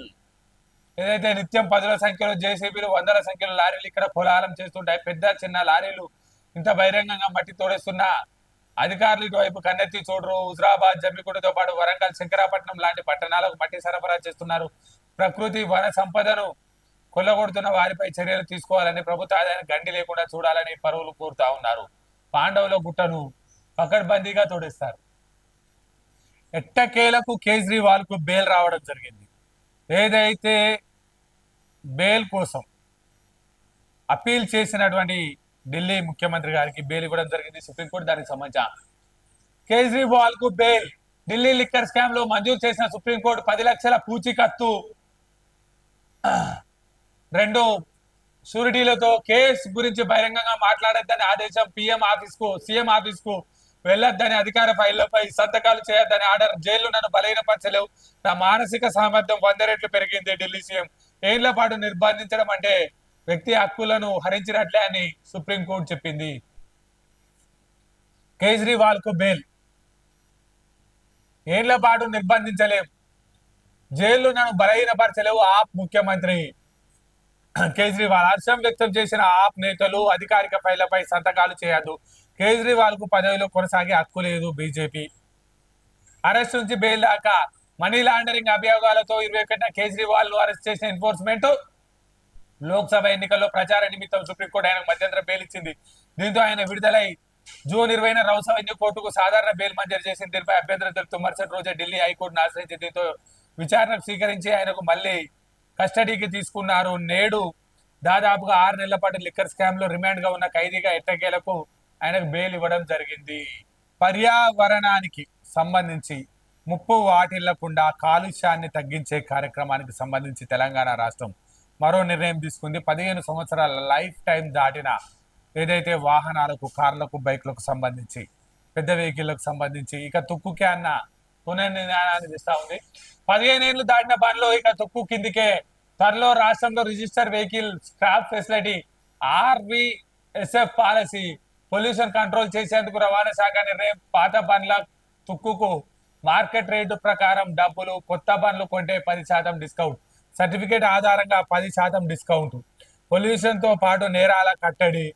ఏదైతే నిత్యం 10ల సంఖ్యలో జేసీబీలు, 100ల సంఖ్యలో లారీలు ఇక్కడ కోలాహలం చేస్తుంటాయి. పెద్ద చిన్న లారీలు ఇంత బహిరంగంగా మట్టి తోడేస్తున్నా అధికారులు ఇటువైపు కన్నెత్తి చూడరు. హుజరాబాద్, జమ్మికుంటతో పాటు వరంగల్, శంకరాపట్నం లాంటి పట్టణాలకు మట్టి సరఫరా చేస్తున్నారు. ప్రకృతి వన సంపదను కొల్లగొడుతున్న వారిపై చర్యలు తీసుకోవాలని, ప్రభుత్వ ఆదాయాన్ని గండి లేకుండా చూడాలని పరువులు కోరుతా ఉన్నారు. పాండవుల గుట్టను పకడ్బందీగా తోడేస్తారు. ఎట్టకేలకు కేజ్రీవాల్ కు బెయిల్ రావడం జరిగింది. ఏదైతే బెయిల్ కోసం అప్పీల్ చేసినటువంటి ఢిల్లీ ముఖ్యమంత్రి గారికి బెయిల్ ఇవ్వడం జరిగింది సుప్రీంకోర్టు. దానికి సంబంధించిన కేజ్రీవాల్ కు బెయిల్. ఢిల్లీ లిక్కర్ స్కామ్ లో మంజూరు చేసిన సుప్రీంకోర్టు 10 లక్షల పూచీకత్తు 2 షూరిటీలతో కేసు గురించి బహిరంగంగా మాట్లాడొద్దని ఆదేశం. సీఎం ఆఫీస్ కు వెళ్ళొద్దని, అధికార ఫైళ్లపై సంతకాలు చేయొద్దని ఆర్డర్. జైలు నన్ను బలహీనపరచలేవు, నా మానసిక సామర్థ్యం 100 రెట్లు పెరిగింది. ఢిల్లీ సీఎం ఏళ్ల పాటు నిర్బంధించడం అంటే వ్యక్తి హక్కులను హరించినట్లే అని సుప్రీంకోర్టు చెప్పింది. కేజ్రీవాల్ కు బెయిల్. ఏళ్ల పాటు నిర్బంధించలేవు, జైలు నన్ను బలహీనపరచలేవు. ఆప్ ముఖ్యమంత్రి కేజ్రీవాల్. హర్షం వ్యక్తం చేసిన ఆప్ నేతలు అధికారిక ఫైళ్లపై సంతకాలు చేయొద్దు. కేజ్రీవాల్ కు పదవిలో కొనసాగే హక్కు లేదు. బీజేపీ అరెస్ట్ నుంచి బెయిల్ దాకా మనీ లాండరింగ్ అభియోగాలతో 21న కేజ్రీవాల్ ను అరెస్ట్ చేసిన ఎన్ఫోర్స్మెంట్. లోక్సభ ఎన్నికల్లో ప్రచార నిమిత్తం సుప్రీంకోర్టు ఆయనకు మధ్యంతర బెయిల్ ఇచ్చింది. దీంతో ఆయన విడుదలై జూన్ 20న రౌస్ అవెన్యూ కోర్టుకు సాధారణ బెయిల్ మంజూరు చేసింది. దీనిపై అభ్యంతరం తెలుపుతూ మరుసటి రోజే ఢిల్లీ హైకోర్టును ఆశ్రయించింది. దీంతో విచారణకు స్వీకరించి ఆయనకు మళ్లీ కస్టడీకి తీసుకున్నారు. నేడు దాదాపుగా 6 నెలల పాటు లిక్కర్ స్కామ్ లో రిమాండ్ గా ఉన్న ఖైదీగా ఎట్టకేలకు ఆయనకు బెయిల్ ఇవ్వడం జరిగింది. పర్యావరణానికి సంబంధించి ముప్పు వాటిల్లకుండా కాలుష్యాన్ని తగ్గించే కార్యక్రమానికి సంబంధించి తెలంగాణ రాష్ట్రం మరో నిర్ణయం తీసుకుంది. 15 సంవత్సరాల లైఫ్ టైం దాటిన ఏదైతే వాహనాలకు, కార్లకు, బైక్లకు సంబంధించి, పెద్ద వెహికల్లకు సంబంధించి ఇక తుక్కు క్యాన్న పునర్నిర్ణయాన్ని ఇస్తా ఉంది. 15 ఏళ్లు దాటిన బండ్లు ఇక తుక్కు కిందికే. త్వరలో రాష్ట్రంలో register vehicle scrap facility, RVSF policy, pollution control చేసేందుకు రవాణా శాఖ నిర్ణయం. పాత బండ్ల తుక్కుకు మార్కెట్ రేటు ప్రకారం డబ్బులు, కొత్త బండ్లు కొంటే 10% డిస్కౌంట్, సర్టిఫికేట్ ఆధారంగా 10% డిస్కౌంట్, పొల్యూషన్ తో పాటు నేరాల కట్టడి.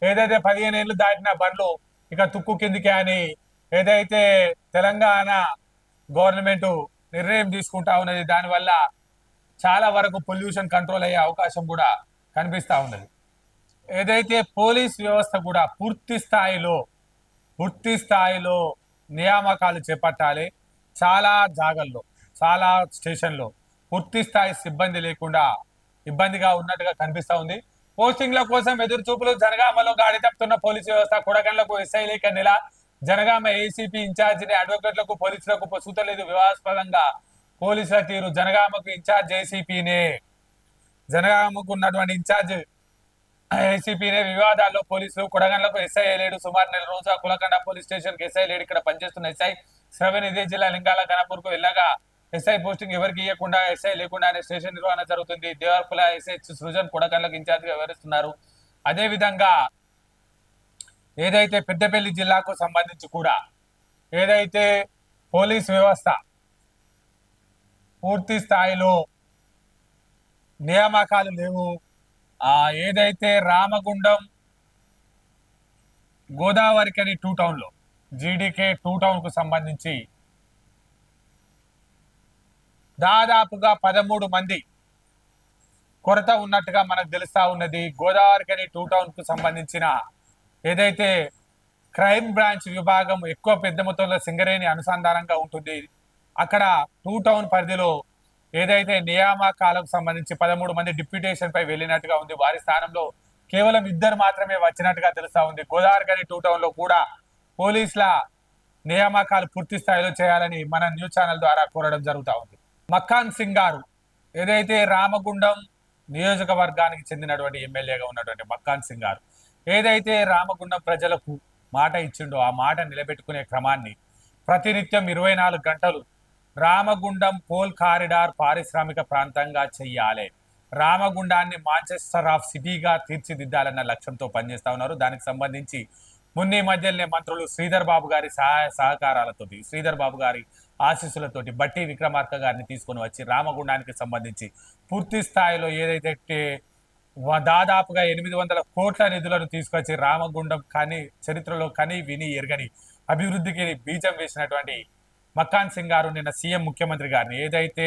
ఏదైతే 15 ఏళ్లు దాటిన బండ్లు ఇక తుక్కు కిందికే అని ఏదైతే తెలంగాణ గవర్నమెంట్ నిర్ణయం తీసుకుంటా ఉన్నది, దానివల్ల చాలా వరకు పొల్యూషన్ కంట్రోల్ అయ్యే అవకాశం కూడా కనిపిస్తా ఉన్నది. ఏదైతే పోలీస్ వ్యవస్థ కూడా పూర్తి స్థాయిలో నియామకాలు చేపట్టాలి. చాలా జాగల్లో, చాలా స్టేషన్లో పూర్తి స్థాయి సిబ్బంది లేకుండా ఇబ్బందిగా ఉన్నట్టుగా కనిపిస్తా ఉంది. పోస్టింగ్ల కోసం ఎదురు చూపులు. జనగామలో గాడి తప్పుతున్న పోలీసు వ్యవస్థ. కొడగండ్లకు ఎస్ఐ లేక నెల. జనగామ ఏసీపీ ఇన్ఛార్జిని అడ్వకేట్లకు పోలీసులకు పొసూతలేదు. వివాదాస్పదంగా పోలీసుల తీరు. జనగామకు ఇన్ఛార్జ్ ఏసీపీనే, జనగామకు ఉన్నటువంటి ఇన్ఛార్జ్ ఏసీపీనే వివాదాల్లో పోలీసులు. కొడగండ్లకు ఎస్ఐ లేడు. సుమారు నెల రోజుల కులకండ పోలీస్ స్టేషన్ కి ఎస్ఐ లేడు. ఇక్కడ పనిచేస్తున్న ఎస్ఐ శ్రవణ్ ఇదే జిల్లా లింగాల ఘనపూర్ కు వెళ్ళగా ఎస్ఐ పోస్టింగ్ ఎవరికి ఇవ్వకుండా ఎస్ఐ లేకుండానే స్టేషన్ నిర్వహణ జరుగుతుంది. దేవరకుల ఎస్హెచ్ సృజన్ కొడగండ్లకు ఇన్ఛార్జ్ గా వ్యవహరిస్తున్నారు. అదే విధంగా ఏదైతే పెద్దపల్లి జిల్లాకు సంబంధించి కూడా ఏదైతే పోలీస్ వ్యవస్థ పూర్తి స్థాయిలో నియామకాలు లేవు. ఏదైతే రామగుండం గోదావరికని 2 టౌన్ లో, జీడీకే 2 టౌన్ కు సంబంధించి దాదాపుగా 13 మంది కొరత ఉన్నట్టుగా మనకు తెలుస్తా ఉన్నది. గోదావరికని 2 టౌన్ కు సంబంధించిన ఏదైతే క్రైమ్ బ్రాంచ్ విభాగం ఎక్కువ పెద్ద మొత్తంలో సింగరేణి అనుసంధానంగా ఉంటుంది. అక్కడ 2 టౌన్ పరిధిలో ఏదైతే నియామకాలకు సంబంధించి 13 మంది డిప్యూటేషన్ పై వెళ్ళినట్టుగా ఉంది. వారి స్థానంలో కేవలం 2 మాత్రమే వచ్చినట్టుగా తెలుస్తా ఉంది. గోదావరికని 2 టౌన్ లో కూడా పోలీసుల నియామకాలు పూర్తి స్థాయిలో చేయాలని మన న్యూస్ ఛానల్ ద్వారా కోరడం జరుగుతూ ఉంది. మక్కాన్ సింగ్ గారు ఏదైతే రామగుండం నియోజకవర్గానికి చెందినటువంటి ఎమ్మెల్యేగా ఉన్నటువంటి మక్కాన్ సింగ్ గారు ఏదైతే రామగుండం ప్రజలకు మాట ఇచ్చిండో ఆ మాట నిలబెట్టుకునే క్రమాన్ని ప్రతినిత్యం 24 గంటలు రామగుండం పోల్ కారిడార్ పారిశ్రామిక ప్రాంతంగా చెయ్యాలి, రామగుండాన్ని మాంచెస్టర్ ఆఫ్ సిటీగా తీర్చిదిద్దాలన్న లక్ష్యంతో పనిచేస్తా ఉన్నారు. దానికి సంబంధించి మొన్న మధ్యలోనే మంత్రులు శ్రీధర్ బాబు గారి సహాయ సహకారాలతోటి, శ్రీధర్ బాబు గారి ఆశీస్సులతోటి బట్టి విక్రమార్క గారిని తీసుకొని వచ్చి రామగుండానికి సంబంధించి పూర్తి స్థాయిలో ఏదైతే దాదాపుగా 800 కోట్ల నిధులను తీసుకొచ్చి రామగుండం చరిత్రలో విని ఎరగని అభివృద్ధికి బీజం వేసినటువంటి మక్కాన్ సింగ్ గారు నిన్న సీఎం ముఖ్యమంత్రి గారిని ఏదైతే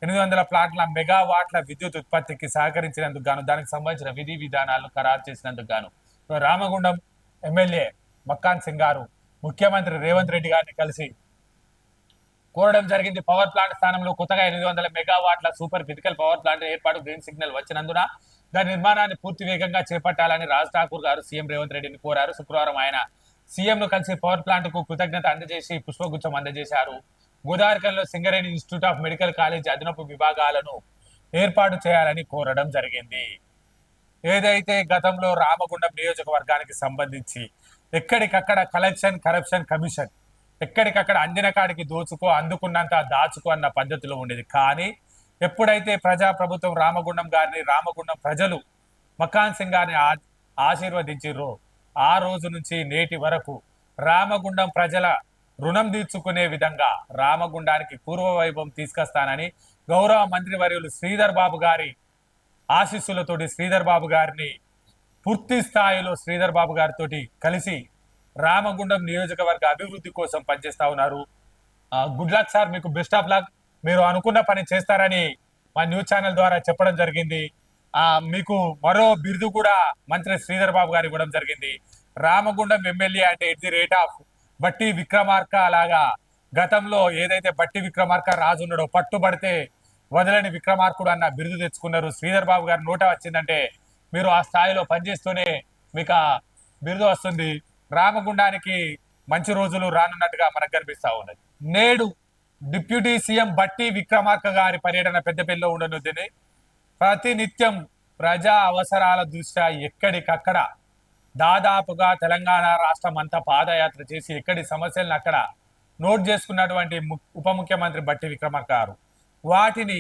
800 ప్లాట్ల మెగావాట్ల విద్యుత్ ఉత్పత్తికి సహకరించినందుకు గాను, దానికి సంబంధించిన విధి విధానాలను ఖరారు చేసినందుకు గాను రామగుండం ఎమ్మెల్యే మక్కాన్ సింగ్ గారు ముఖ్యమంత్రి రేవంత్ రెడ్డి గారిని కలిసి కోరడం జరిగింది. పవర్ ప్లాంట్ స్థానంలో కొత్తగా 800 మెగావాట్ల సూపర్ క్రిటికల్ పవర్ ప్లాంట్ ఏర్పాటు గ్రీన్ సిగ్నల్ వచ్చినందున దాని నిర్మాణాన్ని పూర్తి వేగంగా చేపట్టాలని రాజ్ ఠాకూర్ గారు సీఎం రేవంత్ రెడ్డిని కోరారు. శుక్రవారం ఆయన సీఎం ను కలిసి పవర్ ప్లాంట్ కు కృతజ్ఞత అందజేసి పుష్పగుచ్చం అందజేశారు. గోదావరికంలో Singareni institute of medical college అదనపు విభాగాలను ఏర్పాటు చేయాలని కోరడం జరిగింది. ఏదైతే గతంలో రామగుండం నియోజకవర్గానికి సంబంధించి ఎక్కడికక్కడ కరప్షన్ కమిషన్ ఎక్కడికక్కడ అందిన కాడికి దోచుకో, అందుకున్నంత దాచుకో అన్న పద్ధతిలో ఉండేది. కానీ ఎప్పుడైతే ప్రజాప్రభుత్వం రామగుండం గారిని, రామగుండం ప్రజలు మక్కాన్ సింగ్ గారిని ఆశీర్వదించిర్రో ఆ రోజు నుంచి నేటి వరకు రామగుండం ప్రజల రుణం తీర్చుకునే విధంగా రామగుండానికి పూర్వ వైభవం తీసుకొస్తానని గౌరవ మంత్రివర్యులు శ్రీధర్ బాబు గారి ఆశీస్సులతోటి శ్రీధర్ బాబు గారిని పూర్తి స్థాయిలో శ్రీధర్ బాబు గారితో కలిసి రామగుండం నియోజకవర్గ అభివృద్ధి కోసం పనిచేస్తా ఉన్నారు. గుడ్ లక్ సార్, మీకు బెస్ట్ ఆఫ్ లక్. మీరు అనుకున్న పని చేస్తారని మా న్యూస్ ఛానల్ ద్వారా చెప్పడం జరిగింది. మీకు మరో బిరుదు కూడా మంత్రి శ్రీధర్ బాబు గారు ఇవ్వడం జరిగింది. రామగుండం ఎమ్మెల్యే అంటే ఎట్ ది రేట్ ఆఫ్ బట్టి విక్రమార్క లాగా గతంలో ఏదైతే బట్టి విక్రమార్క రాజు ఉన్నాడో పట్టుబడితే వదలని విక్రమార్కుడు అన్న బిరుదు తెచ్చుకున్నారు. శ్రీధర్ బాబు గారి నోట వచ్చిందంటే మీరు ఆ స్థాయిలో పనిచేస్తూనే మీకు ఆ బిరుదు వస్తుంది. రామగుండానికి మంచి రోజులు రానున్నట్టుగా మనకు కనిపిస్తా ఉన్నది. నేడు డిప్యూటీ సీఎం బట్టి విక్రమార్క గారి పర్యటన పెద్దపల్లిలో ఉండనుంది. ప్రతినిత్యం ప్రజా అవసరాల దృష్ట్యా ఎక్కడికక్కడ దాదాపుగా తెలంగాణ రాష్ట్రం అంతా పాదయాత్ర చేసి ఎక్కడి సమస్యలను అక్కడ నోట్ చేసుకున్నటువంటి ఉప ముఖ్యమంత్రి బట్టి విక్రమార్క గారు వాటిని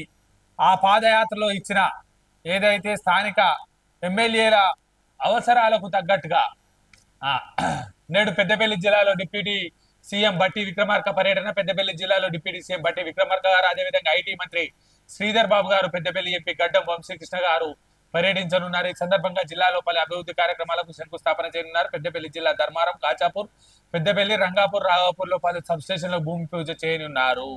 ఆ పాదయాత్రలో ఇచ్చిన ఏదైతే స్థానిక ఎమ్మెల్యేల అవసరాలకు తగ్గట్టుగా నేడు పెద్దపల్లి జిల్లాలో డిప్యూటీ సీఎం బట్టి విక్రమార్క పర్యటన. పెద్దపల్లి జిల్లాలో డిప్యూటీ సీఎం బట్టి విక్రమార్క గారు, అదేవిధంగా ఐటీ మంత్రి శ్రీధర్ బాబు గారు, పెద్దపల్లి ఎంపీ గడ్డం వంశీకృష్ణ గారు పర్యటించనున్నారు. ఈ సందర్భంగా జిల్లాలో పలు అభివృద్ధి కార్యక్రమాలకు శంకుస్థాపన చేయనున్నారు. పెద్దపల్లి జిల్లా ధర్మారం, కాచాపూర్, పెద్దపల్లి, రంగాపూర్, రాఘాపూర్ లో పలు సబ్స్టేషన్లో భూమి పూజ చేయనున్నారు.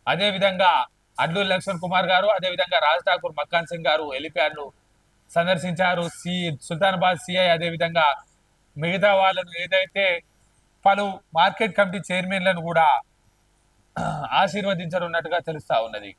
అదేవిధంగా అడ్లూరు లక్ష్మణ్ కుమార్ గారు, అదేవిధంగా రాజ్ ఠాకూర్, మక్కాన్ సింగ్ గారు హెలిప్యాడ్ ను సందర్శించారు. సుల్తానాబాద్ సిఐ అదేవిధంగా మిగతా వాళ్ళను ఏదైతే పలు మార్కెట్ కమిటీ చైర్మన్లను కూడా ఆశీర్వదించనున్నట్టుగా తెలుస్తా ఉన్నది.